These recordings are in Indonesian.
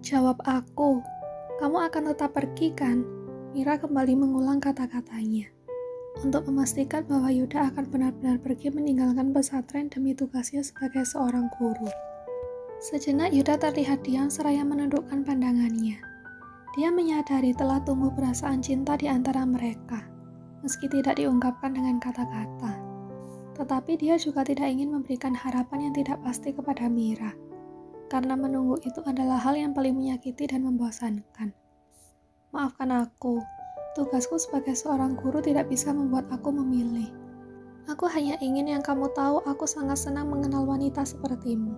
Jawab aku, kamu akan tetap pergi kan? Mira kembali mengulang kata-katanya. Untuk memastikan bahwa Yuda akan benar-benar pergi meninggalkan pesantren demi tugasnya sebagai seorang guru. Sejenak Yuda terlihat diam seraya menundukkan pandangannya. Dia menyadari telah tumbuh perasaan cinta di antara mereka, meski tidak diungkapkan dengan kata-kata. Tetapi dia juga tidak ingin memberikan harapan yang tidak pasti kepada Mira, karena menunggu itu adalah hal yang paling menyakiti dan membosankan. Maafkan aku, tugasku sebagai seorang guru tidak bisa membuat aku memilih. Aku hanya ingin yang kamu tahu, aku sangat senang mengenal wanita sepertimu.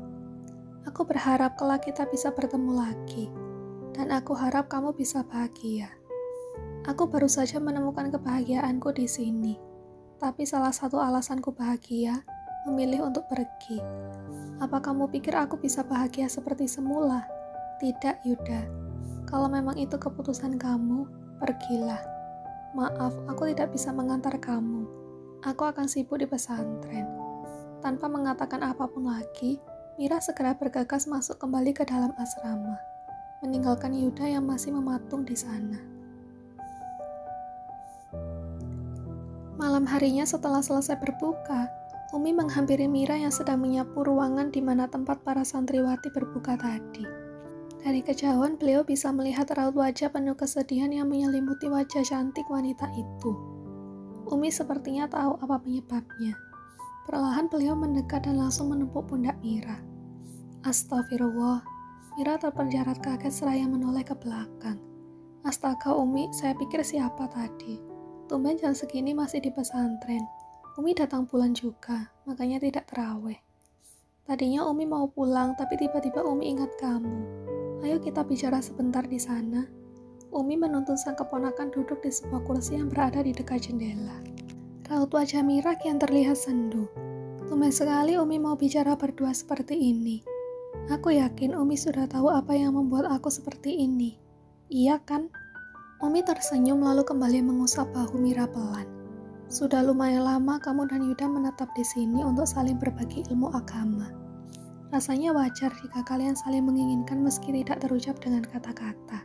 Aku berharap kelak kita bisa bertemu lagi, dan aku harap kamu bisa bahagia. Aku baru saja menemukan kebahagiaanku di sini, tapi salah satu alasanku bahagia, memilih untuk pergi. Apa kamu pikir aku bisa bahagia seperti semula? Tidak, Yuda. Kalau memang itu keputusan kamu, pergilah. Maaf, aku tidak bisa mengantar kamu. Aku akan sibuk di pesantren. Tanpa mengatakan apapun lagi, Mira segera bergegas masuk kembali ke dalam asrama, meninggalkan Yuda yang masih mematung di sana. Malam harinya setelah selesai berbuka, Umi menghampiri Mira yang sedang menyapu ruangan di mana tempat para santriwati berbuka tadi. Dari kejauhan beliau bisa melihat raut wajah penuh kesedihan yang menyelimuti wajah cantik wanita itu. Umi sepertinya tahu apa penyebabnya. Perlahan beliau mendekat dan langsung menepuk pundak Mira. Astagfirullah, Mira terpenjarat kaget seraya menoleh ke belakang. Astaga Umi, saya pikir siapa tadi? Tumben jam segini masih di pesantren. Umi datang bulan juga, makanya tidak terawih. Tadinya Umi mau pulang, tapi tiba-tiba Umi ingat kamu. Ayo kita bicara sebentar di sana. Umi menuntun sang keponakan duduk di sebuah kursi yang berada di dekat jendela. Raut wajah Mira kian terlihat sendu. Tumben sekali Umi mau bicara berdua seperti ini. Aku yakin Umi sudah tahu apa yang membuat aku seperti ini. Iya kan? Umi tersenyum lalu kembali mengusap bahu Mira pelan. Sudah lumayan lama kamu dan Yuda menetap di sini untuk saling berbagi ilmu agama. Rasanya wajar jika kalian saling menginginkan meski tidak terucap dengan kata-kata.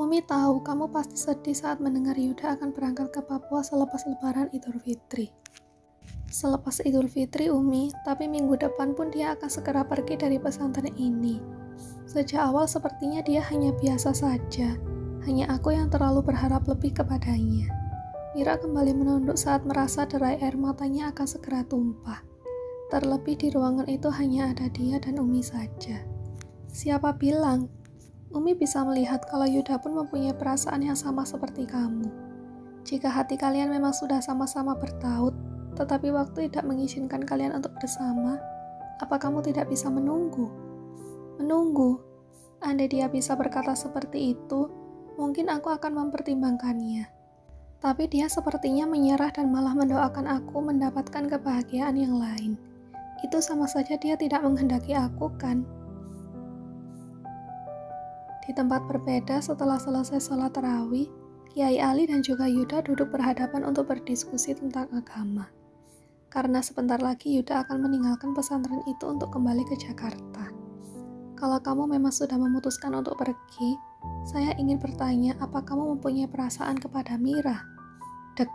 Umi tahu kamu pasti sedih saat mendengar Yuda akan berangkat ke Papua selepas lebaran Idul Fitri. Selepas Idul Fitri Umi, tapi minggu depan pun dia akan segera pergi dari pesantren ini. Sejak awal sepertinya dia hanya biasa saja. Hanya aku yang terlalu berharap lebih kepadanya. Mira kembali menunduk saat merasa derai air matanya akan segera tumpah. Terlebih di ruangan itu hanya ada dia dan Umi saja. Siapa bilang? Umi bisa melihat kalau Yuda pun mempunyai perasaan yang sama seperti kamu. Jika hati kalian memang sudah sama-sama bertaut, tetapi waktu tidak mengizinkan kalian untuk bersama, apa kamu tidak bisa menunggu? Menunggu? Andai dia bisa berkata seperti itu, mungkin aku akan mempertimbangkannya. Tapi dia sepertinya menyerah dan malah mendoakan aku mendapatkan kebahagiaan yang lain. Itu sama saja dia tidak menghendaki aku, kan? Di tempat berbeda setelah selesai sholat tarawih, Kiai Ali dan juga Yuda duduk berhadapan untuk berdiskusi tentang agama. Karena sebentar lagi Yuda akan meninggalkan pesantren itu untuk kembali ke Jakarta. Kalau kamu memang sudah memutuskan untuk pergi, saya ingin bertanya, apa kamu mempunyai perasaan kepada Mira? Dek.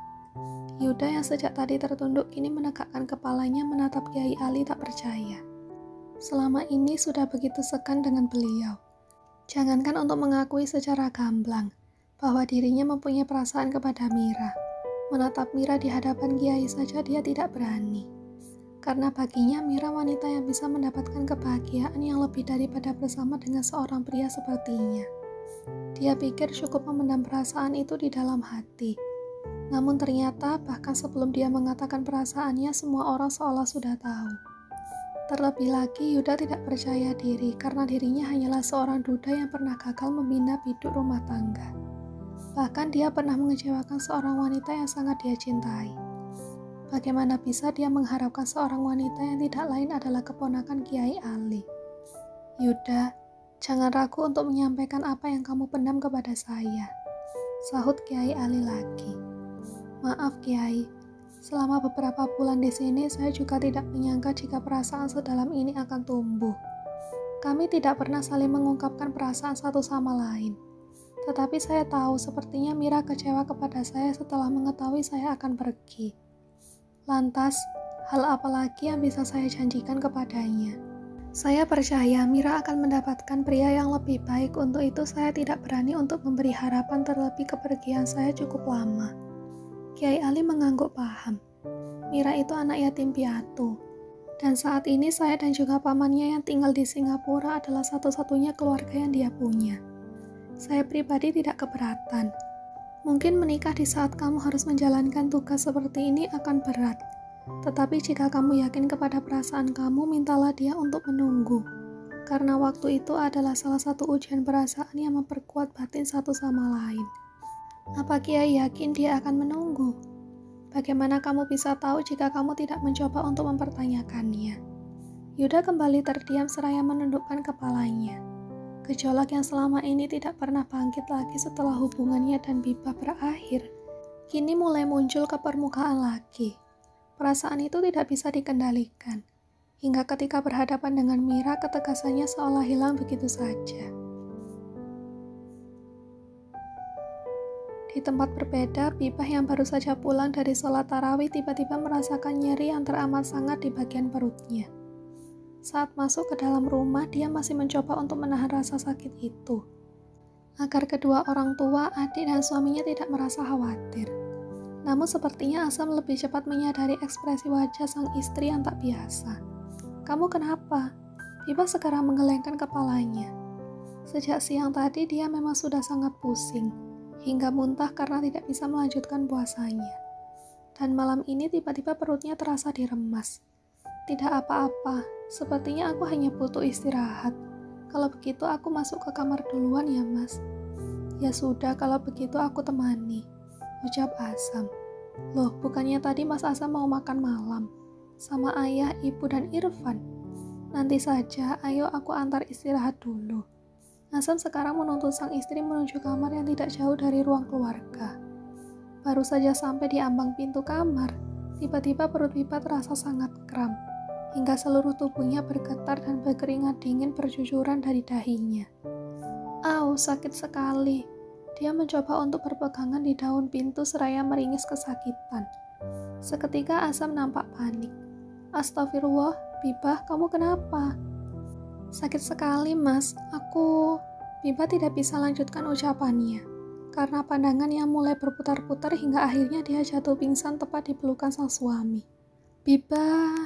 Yuda yang sejak tadi tertunduk kini menegakkan kepalanya menatap Kiai Ali tak percaya. Selama ini sudah begitu segan dengan beliau. Jangankan untuk mengakui secara gamblang bahwa dirinya mempunyai perasaan kepada Mira. Menatap Mira di hadapan Kiai saja dia tidak berani. Karena baginya Mira wanita yang bisa mendapatkan kebahagiaan yang lebih daripada bersama dengan seorang pria sepertinya. Dia pikir cukup memendam perasaan itu di dalam hati. Namun ternyata bahkan sebelum dia mengatakan perasaannya semua orang seolah sudah tahu. Terlebih lagi Yuda tidak percaya diri karena dirinya hanyalah seorang duda yang pernah gagal membina biduk rumah tangga. Bahkan dia pernah mengecewakan seorang wanita yang sangat dia cintai. Bagaimana bisa dia mengharapkan seorang wanita yang tidak lain adalah keponakan Kiai Ali? Yuda, jangan ragu untuk menyampaikan apa yang kamu pendam kepada saya. Sahut Kiai Ali lagi. Maaf Kiai, selama beberapa bulan di sini saya juga tidak menyangka jika perasaan sedalam ini akan tumbuh. Kami tidak pernah saling mengungkapkan perasaan satu sama lain. Tetapi saya tahu sepertinya Mira kecewa kepada saya setelah mengetahui saya akan pergi. Lantas, hal apa lagi yang bisa saya janjikan kepadanya? Saya percaya Mira akan mendapatkan pria yang lebih baik. Untuk itu saya tidak berani untuk memberi harapan, terlebih kepergian saya cukup lama. Kiai Ali mengangguk paham. Mira itu anak yatim piatu. Dan saat ini saya dan juga pamannya yang tinggal di Singapura adalah satu-satunya keluarga yang dia punya. Saya pribadi tidak keberatan. Mungkin menikah di saat kamu harus menjalankan tugas seperti ini akan berat. Tetapi jika kamu yakin kepada perasaan kamu, mintalah dia untuk menunggu. Karena waktu itu adalah salah satu ujian perasaan yang memperkuat batin satu sama lain. Apa Kiai yakin dia akan menunggu? Bagaimana kamu bisa tahu jika kamu tidak mencoba untuk mempertanyakannya? Yuda kembali terdiam seraya menundukkan kepalanya. Gejolak yang selama ini tidak pernah bangkit lagi setelah hubungannya dan Bibah berakhir, kini mulai muncul ke permukaan lagi. Perasaan itu tidak bisa dikendalikan. Hingga ketika berhadapan dengan Mira, ketegasannya seolah hilang begitu saja. Di tempat berbeda, Bibah yang baru saja pulang dari sholat tarawih tiba-tiba merasakan nyeri yang teramat sangat di bagian perutnya. Saat masuk ke dalam rumah, dia masih mencoba untuk menahan rasa sakit itu, agar kedua orang tua, adik dan suaminya tidak merasa khawatir. Namun sepertinya Asam lebih cepat menyadari ekspresi wajah sang istri yang tak biasa. "Kamu kenapa?" Bibah segera menggelengkan kepalanya. Sejak siang tadi dia memang sudah sangat pusing, hingga muntah karena tidak bisa melanjutkan puasanya. Dan malam ini tiba-tiba perutnya terasa diremas. "Tidak apa-apa, sepertinya aku hanya butuh istirahat. Kalau begitu aku masuk ke kamar duluan ya Mas." "Ya sudah, kalau begitu aku temani," ucap Asam. "Loh, bukannya tadi Mas Asam mau makan malam sama ayah, ibu, dan Irfan? Nanti saja, ayo aku antar istirahat dulu." Asam sekarang menuntun sang istri menuju kamar yang tidak jauh dari ruang keluarga. Baru saja sampai di ambang pintu kamar, tiba-tiba perut Bibah terasa sangat kram, hingga seluruh tubuhnya bergetar dan berkeringat dingin bercucuran dari dahinya. "Au, sakit sekali." Dia mencoba untuk berpegangan di daun pintu seraya meringis kesakitan. Seketika Asam nampak panik. "Astagfirullah, Bibah, kamu kenapa?" "Sakit sekali, Mas. Bibah tidak bisa lanjutkan ucapannya, karena pandangan yang mulai berputar-putar hingga akhirnya dia jatuh pingsan tepat di pelukan sang suami. "Bibah..."